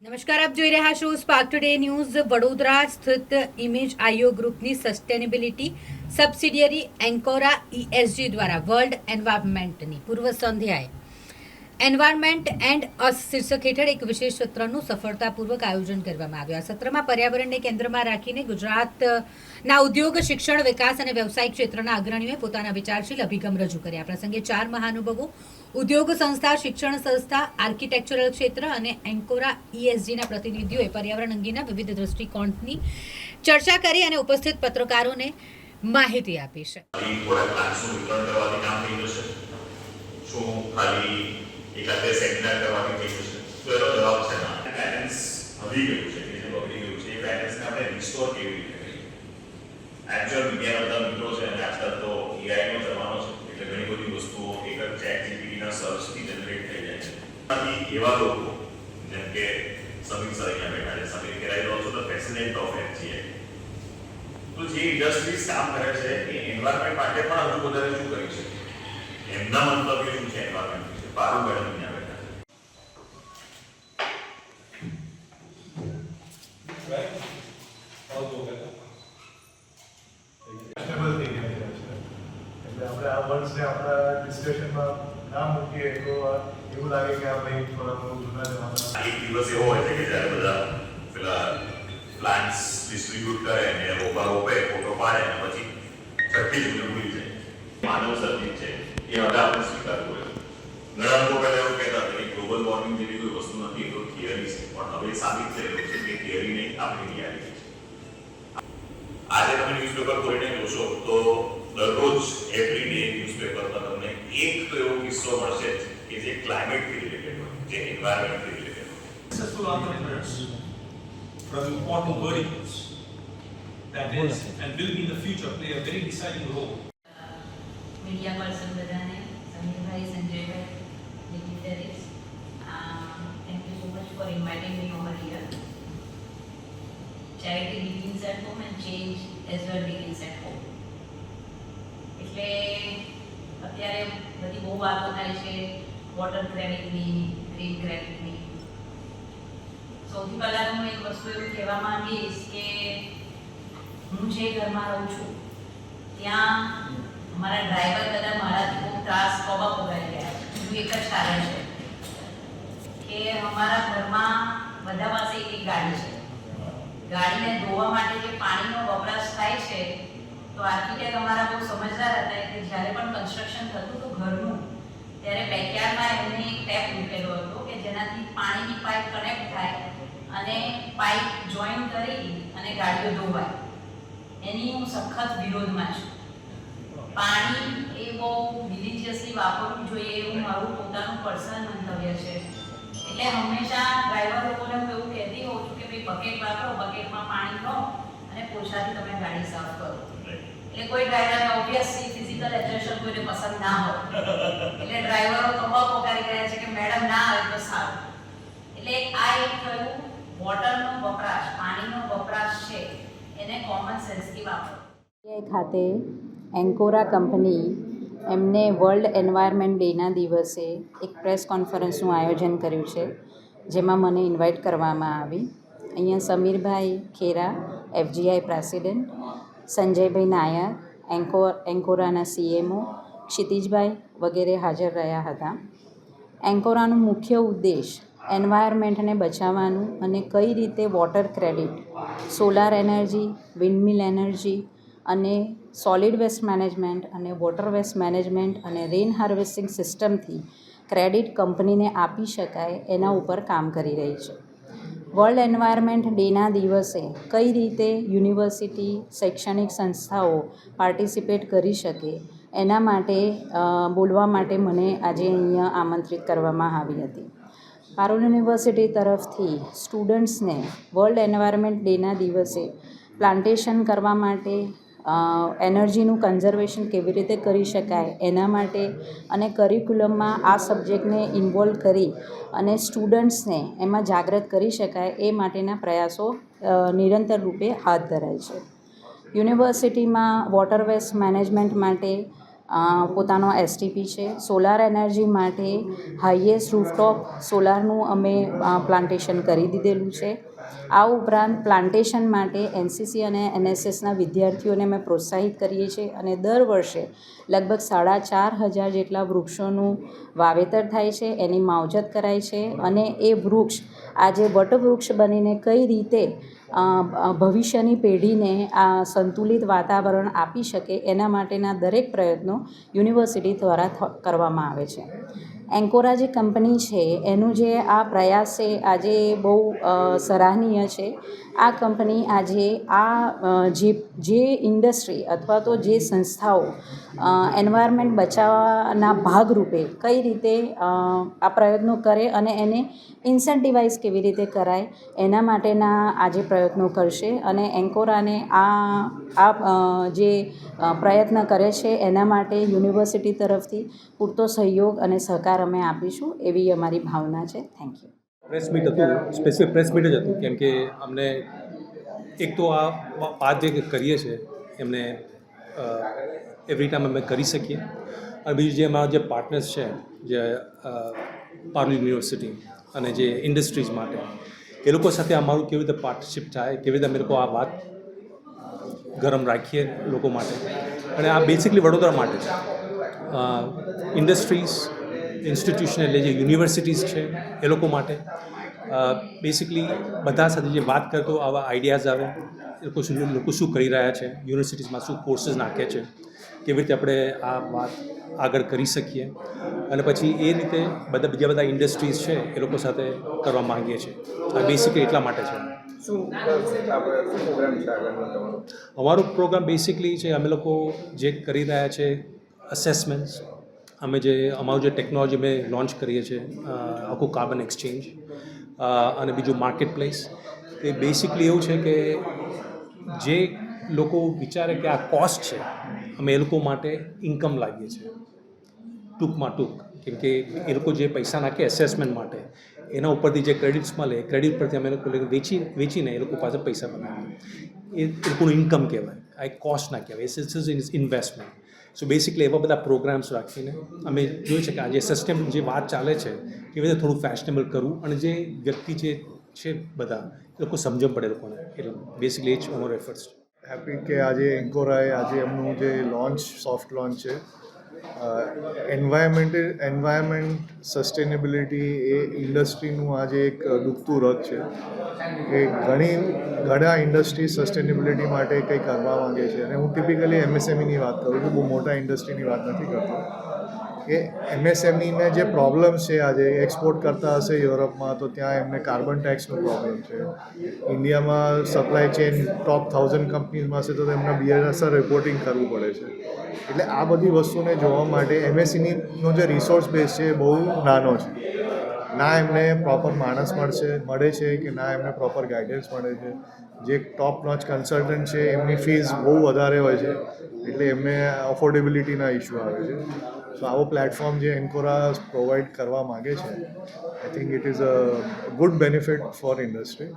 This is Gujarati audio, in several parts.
નમસ્કાર, આપ જોઈ રહ્યા છો સ્પાર્ક ટુડે ન્યૂઝ. વડોદરા સ્થિત ઇમેજ આઈઓ ગ્રુપની સસ્ટેનેબિલિટી સબસિડિયરી એન્કોરા ESG દ્વારા વર્લ્ડ એન્વાયરમેન્ટની પૂર્વ સંધ્યાએ એન્વાયરમેન્ટ એન્ડ અસ શીર્ષક હેઠળ એક વિશેષ સત્રનું સફળતાપૂર્વક આયોજન કરવામાં આવ્યું. આ સત્રમાં પર્યાવરણને કેન્દ્રમાં રાખીને ગુજરાતના ઉદ્યોગ, શિક્ષણ, વિકાસ અને વ્યવસાયિક ક્ષેત્રના અગ્રણીઓએ પોતાના વિચારશીલ અભિગમ રજૂ કર્યા. પ્રસંગે 4 મહાનુભાવો, ઉદ્યોગ સંસ્થા, શિક્ષણ સંસ્થા, આર્કિટેક્ચરલ ક્ષેત્ર અને એન્કોરા ESGના પ્રતિનિધિઓએ પર્યાવરણ અંગેના વિવિધ દૃષ્ટિકોણની ચર્ચા કરી અને ઉપસ્થિત પત્રકારોને માહિતી આપી છે. એકાદે સેમિનાર કરવાની થઈ જશે તો એનો જવાબ છે ના. બેલેન્સ આવી ગયું છે કે જે બગડી ગયું છે એ બેલેન્સને આપણે રિસ્ટોર કેવી રીતે કરીએ. એકચ્યુઅલ મીડિયાના બધા મિત્રો છે અને આજકાલ તો AI નો જમાનો છે એટલે ઘણી બધી વસ્તુઓ એક જ ChatGPT ના સર્ચથી જનરેટ થઈ જાય છે. આથી એવા લોકો જેમ કે સમીર સર અહીંયા બેઠા છે. Sameer Kerai also the president of FGI. તો જે ઇન્ડસ્ટ્રીઝ કામ કરે છે એ એન્વાયરમેન્ટ માટે પણ હજુ વધારે શું કરી શકે, એમના મંતવ્ય શું છે એન્વાયરમેન્ટ વિશે. પારુ મેડમ અહીંયા બેઠા છે. એટલે આપણે આ વર્ડ્સને આપણા ડિસ્કશનમાં ના મૂકીએ તો એવું લાગે કે આપણે થોડા બહુ જૂના જમાના. એક દિવસ એવો હોય છે કે જ્યારે બધા પેલા પ્લાન્ટ્સ ડિસ્ટ્રીબ્યુટ કરે ને રોપા રોપે, ફોટો પાડે ને પછી છઠ્ઠી જૂને ભૂલી જાય. માનવ સર્જિત છે એ હવે આપણે સ્વીકારવું હોય. ઘણા લોકો પહેલા એવું કહેતા હતા કે ગ્લોબલ વોર્મિંગ જેવી કોઈ વસ્તુ નથી, એ તો થિયરી છે. પણ હવે સાબિત થયેલું છે કે થિયરી નહીં, આપણી રિયાલિટી છે. આજે તમે ન્યૂઝપેપર ખોલીને જોશો તો દરરોજ એવરી ડે ન્યૂઝપેપરમાં તમને એક તો એવો કિસ્સો મળશે કે જે ક્લાઇમેટથી રિલેટેડ હોય, જે એન્વાયરમેન્ટથી રિલેટેડ હોય. Successful entrepreneurs from important verticals that is and will be in the future play a very deciding role. Media person बधाने समीर भाई, संजय भाई, dignitaries, thank you so much for inviting me over here. Charity begins at home and change as well begins at home. એટલે અત્યારે બધી બહુ વાતો થાય છે વોટર ક્રેડિટની, ગ્રીન ક્રેડિટની. સૌથી પહેલાં હું એક વસ્તુ એવું કહેવા માંગીશ કે હું જે ઘરમાં રહું છું ત્યાં અમારા ડ્રાઈવર બધા મારાથી બહુ ત્રાસ કોબા પોગાડી ગયા છે. બીજું એક જ કારણ છે કે અમારા ઘરમાં બધા પાસે એક ગાડી છે. ગાડીને ધોવા માટે જે પાણીનો વપરાશ થાય છે તો આર્કિટેક્ટ અમારા બહુ સમજદાર હતા કે જ્યારે પણ કન્સ્ટ્રક્શન થતું હતું ઘરનું ત્યારે બેકયાર્ડમાં એમને એક ટેપ મૂકેલો હતો કે જેનાથી પાણીની પાઇપ કનેક્ટ થાય અને પાઇપ જોઈન કરી અને ગાડીઓ ધોવાય. એની હું સખત વિરોધમાં છું. પાણી એ બહુ રિલિજિયસલી વાપરવું જોઈએ એવું મારું પોતાનું પર્સનલ મંતવ્ય છે. એટલે હંમેશા ડ્રાઈવર લોકોને હું એવું કહેતી હોઉં છું કે ભાઈ બકેટ વાપરો, બકેટમાં પાણી લો અને પોછાથી તમે ગાડી સાફ કરો. એટલે કોઈ ડ્રાઈવરને ઓબ્વિયસલી ફિઝિકલ એક્સર્શન કોઈને પસંદ ના હોય એટલે ડ્રાઈવરો કબા પોકારી રહ્યા છે કે મેડમ ના આવે તો સારું. એટલે આ એક થયું વોટરનો વપરાશ, પાણીનો વપરાશ છે એને કોમન સેન્સથી વાપરો. ખાતે એન્કોરા કંપની એમને વર્લ્ડ એન્વાયરમેન્ટ ડેના દિવસે એક પ્રેસ કોન્ફરન્સનું આયોજન કર્યું છે જેમાં મને ઇન્વાઇટ કરવામાં આવી. અહીંયા સમીરભાઈ ખેરા, FGI પ્રેસિડેન્ટ, સંજયભાઈ નાયર, એન્કોરાના CMO, ક્ષિતિજભાઈ વગેરે હાજર રહ્યા હતા. એન્કોરાનું મુખ્ય ઉદ્દેશ એન્વાયરમેન્ટને બચાવવાનું અને કઈ રીતે water credit, solar energy, windmill energy અને સોલિડ વેસ્ટ મેનેજમેન્ટ અને વોટર વેસ્ટ મેનેજમેન્ટ અને રેઇન હાર્વેસ્ટિંગ સિસ્ટમથી ક્રેડિટ કંપનીને આપી શકાય એના ઉપર કામ કરી રહી છે. વર્લ્ડ એન્વાયરમેન્ટ ડેના દિવસે કઈ રીતે યુનિવર્સિટી, શૈક્ષણિક સંસ્થાઓ પાર્ટિસિપેટ કરી શકે એના માટે બોલવા માટે મને આજે અહીંયા આમંત્રિત કરવામાં આવી હતી. પારુલ યુનિવર્સિટી તરફથી સ્ટુડન્ટ્સને વર્લ્ડ એન્વાયરમેન્ટ ડેના દિવસે પ્લાન્ટેશન કરવા માટે, એનર્જીનું કન્ઝર્વેશન કેવી રીતે કરી શકાય એના માટે અને કરિક્યુલમમાં આ સબ્જેક્ટને ઇન્વોલ્વ કરી અને સ્ટુડન્ટ્સને એમાં જાગૃત કરી શકાય એ માટેના પ્રયાસો નિરંતર રૂપે હાથ ધરાય છે. યુનિવર્સિટીમાં વોટર વેસ્ટ મેનેજમેન્ટ માટે પોતાનો એસટીપી છે. સોલાર એનર્જી માટે હાઈએસ્ટ રૂફટોપ સોલારનું અમે પ્લાન્ટેશન કરી દીધેલું છે. આ ઉપરાંત પ્લાન્ટેશન માટે એનસીસી અને એનએસએસના વિદ્યાર્થીઓને અમે પ્રોત્સાહિત કરીએ છીએ અને દર વર્ષે લગભગ 4,500 જેટલા વૃક્ષોનું વાવેતર થાય છે, એની માવજત કરાય છે અને એ વૃક્ષ આજે વટવૃક્ષ બનીને કઈ રીતે ભવિષ્યની પેઢીને આ સંતુલિત વાતાવરણ આપી શકે એના માટેના દરેક પ્રયત્નો યુનિવર્સિટી દ્વારા કરવામાં આવે છે. એન્કોરા જે કંપની છે એનું જે આ પ્રયાસ છે આજે બહુ સરાહનીય છે. આ કંપની આજે જે ઇન્ડસ્ટ્રી અથવા તો જે સંસ્થાઓ એન્વાયરમેન્ટ બચાવવાના ભાગરૂપે કઈ રીતે આ પ્રયત્નો કરે અને એને ઇન્સેન્ટિવાઇઝ કેવી રીતે કરાય એના માટેના આજે પ્રયત્નો કરશે અને એન્કોરાને આ જે પ્રયત્ન કરે છે એના માટે યુનિવર્સિટી તરફથી પૂરતો સહયોગ અને સહકાર અમે આપીશું એવી અમારી ભાવના છે. Thank you. પ્રેસ મીટ હતું, સ્પેસિફિક પ્રેસ મીટ જ હતું, કેમ કે અમને એક તો આ વાત જે કરીએ છીએ એમને એવરી ટાઈમ અમે કરી શકીએ અને બીજું જે અમારા જે પાર્ટનર્સ છે જે પારુલ યુનિવર્સિટી અને જે ઇન્ડસ્ટ્રીઝ માટે એ લોકો સાથે અમારું કેવી રીતે પાર્ટનરશિપ થાય, કેવી રીતે અમે લોકો આ વાત ગરમ રાખીએ લોકો માટે. અને આ બેસિકલી વડોદરા માટે છે. ઇન્ડસ્ટ્રીઝ ઇન્સ્ટિટ્યુશન એટલે જે યુનિવર્સિટીઝ છે એ લોકો માટે બેસિકલી બધા સાથે જે વાત કરતો આવા આઈડિયાઝ આવે, લોકો શું કરી રહ્યા છે, યુનિવર્સિટીઝમાં શું કોર્સીસ નાખે છે, કેવી રીતે આપણે આ વાત આગળ કરી શકીએ અને પછી એ રીતે બીજા બધા ઇન્ડસ્ટ્રીઝ છે એ લોકો સાથે કરવા માંગીએ છીએ. આ બેસિકલી એટલા માટે છે. અમારો પ્રોગ્રામ બેસિકલી છે અમે લોકો જે કરી રહ્યા છે અસેસમેન્ટ્સ, અમે જે અમારું જે ટેકનોલોજી અમે લોન્ચ કરીએ છીએ આખું કાર્બન એક્સચેન્જ અને બીજું માર્કેટ પ્લેસ. એ બેસિકલી એવું છે કે જે લોકો વિચારે કે આ કોસ્ટ છે અમે એ લોકો માટે ઇન્કમ લાવીએ છીએ ટૂંક, કેમ કે એ લોકો જે પૈસા નાખે એસેસમેન્ટ માટે એના ઉપરથી જે ક્રેડિટ્સ મળે ક્રેડિટ પરથી અમે લોકો વેચીને એ લોકો પાસે પૈસા બનાવીએ. એ લોકોનું ઇન્કમ કહેવાય, આ એક કોસ્ટ ના કહેવાય, ઇટ્સ ઇન્વેસ્ટમેન્ટ. સો બેસિકલી એવા બધા પ્રોગ્રામ્સ રાખીને અમે જોયું છે કે આજે સસ્ટેનેબલ જે વાત ચાલે છે એ રીતે થોડું ફેશનેબલ કરવું અને જે વ્યક્તિ જે છે બધા એ લોકો સમજણ પડે લોકોને, એટલે બેસિકલી એ જ અમારો એફર્ટ્સ છે. હેપી કે આજે એન્કોરાએ આજે એમનું જે સોફ્ટ લોન્ચ છે એન્વાયરમેન્ટ સસ્ટેનેબિલિટી એ ઇન્ડસ્ટ્રીનું આજે એક દુખતું રથ છે કે ઘણા ઇન્ડસ્ટ્રી સસ્ટેનેબિલિટી માટે કંઈ કરવા માંગે છે અને હું ટિપિકલી એમએસએમઈની વાત કરું છું, બહુ મોટા ઇન્ડસ્ટ્રીની વાત નથી કરતો. કે એમએસએમઈને જે પ્રોબ્લેમ્સ છે આજે એક્સપોર્ટ કરતા હશે યુરોપમાં તો ત્યાં એમને કાર્બન ટેક્સનો પ્રોબ્લેમ છે. ઇન્ડિયામાં સપ્લાય ચેન ટોપ 1000 કંપનીઝમાં છે તો એમને BRSR રિપોર્ટિંગ કરવું પડે છે. એટલે આ બધી વસ્તુને જોવા માટે એમએસએમઈનો જે રિસોર્સ બેઝ છે એ બહુ નાનો છે. ના એમને પ્રોપર માણસ મળે છે કે ના એમને પ્રોપર ગાઈડન્સ મળે છે. જે ટોપ નોચ કન્સલ્ટન્ટ છે એમની ફીસ બહુ વધારે હોય છે એટલે એમને અફોર્ડેબિલિટીના ઇસ્યુ આવે છે. સો આવો પ્લેટફોર્મ જે એન્કોરા પ્રોવાઈડ કરવા માગે છે I think it is a good benefit for industry.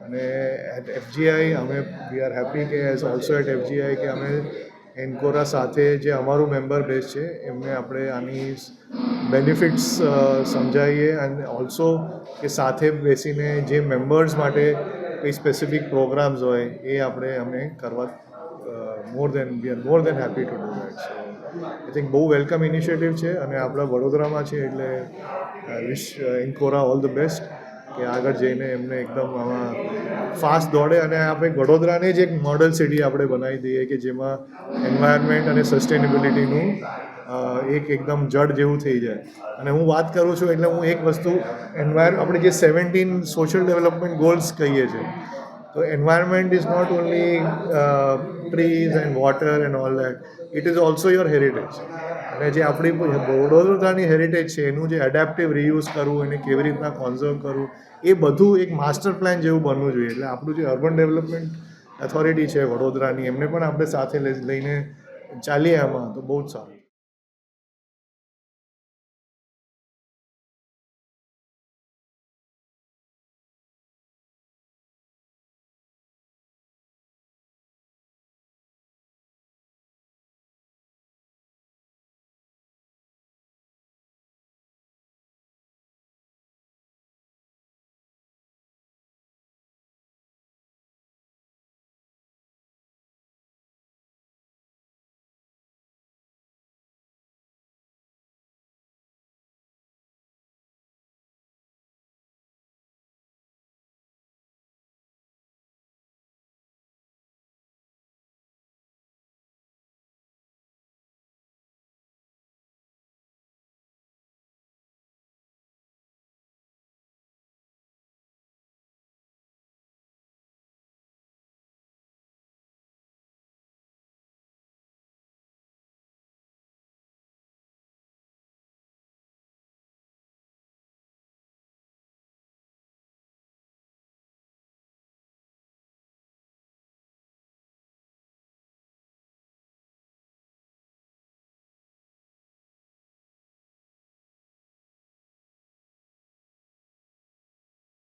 અને એટ FGI અમે વી આર હેપી કે એઝ ઓલ્સો એટ FGI કે અમે એન્કોરા સાથે જે અમારું મેમ્બર બેઝ છે એમને આપણે આની બેનિફિટ્સ સમજાવીએ અને ઓલ્સો કે સાથે બેસીને જે મેમ્બર્સ માટે કંઈ સ્પેસિફિક પ્રોગ્રામ્સ હોય એ અમે કરવા we are more than happy to do that. So I think બહુ વેલકમ ઇનિશિયેટિવ છે અને આપણા વડોદરામાં છે એટલે wish Encora all the best કે આગળ જઈને એમને એકદમ આમાં ફાસ્ટ દોડે અને આપણે વડોદરાને જ એક મોડલ સિટી આપણે બનાવી દઈએ કે જેમાં એન્વાયરમેન્ટ અને સસ્ટેનેબિલિટીનું એક એકદમ જડ જેવું થઈ જાય. અને હું વાત કરું છું એટલે હું એક વસ્તુ આપણે જે 17 સોશિયલ ડેવલપમેન્ટ ગોલ્સ કહીએ છીએ તો environment is not only trees and water and all that, it is also your heritage. અને જે આપણી વડોદરાની હેરિટેજ છે એનું જે એડેપ્ટિવ રીયુઝ કરવું એને કેવી રીતના કોન્ઝર્વ કરવું એ બધું એક માસ્ટર પ્લાન જેવું બનવું જોઈએ. એટલે આપણું જે અર્બન ડેવલપમેન્ટ ઓથોરિટી છે વડોદરાની એમને પણ આપણે સાથે લઈને ચાલીએ આમાં તો બહુ જ સારું.